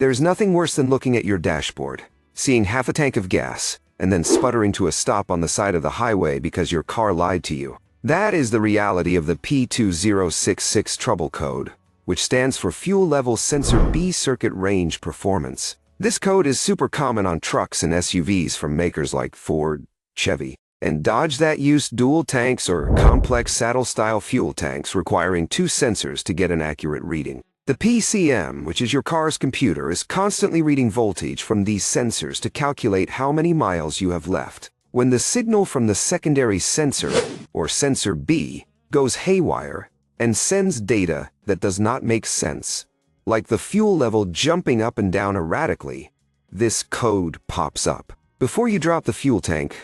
There's nothing worse than looking at your dashboard, seeing half a tank of gas, and then sputtering to a stop on the side of the highway because your car lied to you. That is the reality of the P2066 trouble code, which stands for Fuel Level Sensor B Circuit Range Performance. This code is super common on trucks and SUVs from makers like Ford, Chevy, and Dodge that use dual tanks or complex saddle-style fuel tanks requiring two sensors to get an accurate reading. The PCM, which is your car's computer, is constantly reading voltage from these sensors to calculate how many miles you have left. When the signal from the secondary sensor, or sensor B, goes haywire and sends data that does not make sense, like the fuel level jumping up and down erratically, this code pops up. Before you drop the fuel tank,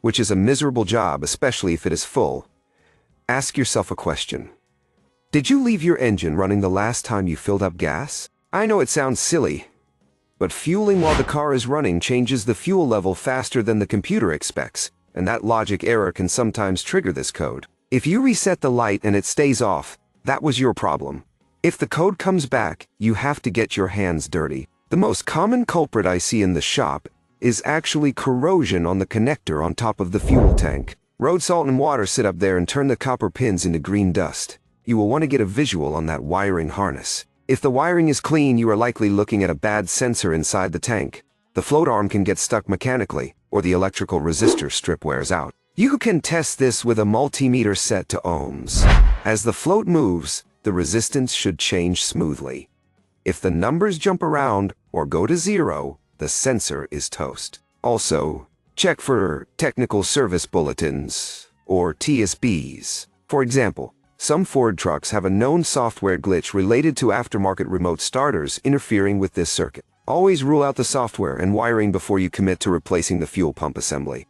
which is a miserable job, especially if it is full, ask yourself a question. Did you leave your engine running the last time you filled up gas? I know it sounds silly, but fueling while the car is running changes the fuel level faster than the computer expects, and that logic error can sometimes trigger this code. If you reset the light and it stays off, that was your problem. If the code comes back, you have to get your hands dirty. The most common culprit I see in the shop is actually corrosion on the connector on top of the fuel tank. Road salt and water sit up there and turn the copper pins into green dust. You will want to get a visual on that wiring harness. If the wiring is clean, you are likely looking at a bad sensor inside the tank. The float arm can get stuck mechanically, or the electrical resistor strip wears out. You can test this with a multimeter set to ohms. As the float moves, the resistance should change smoothly. If the numbers jump around or go to zero, the sensor is toast. Also, check for technical service bulletins, or TSBs. For example, some Ford trucks have a known software glitch related to aftermarket remote starters interfering with this circuit. Always rule out the software and wiring before you commit to replacing the fuel pump assembly.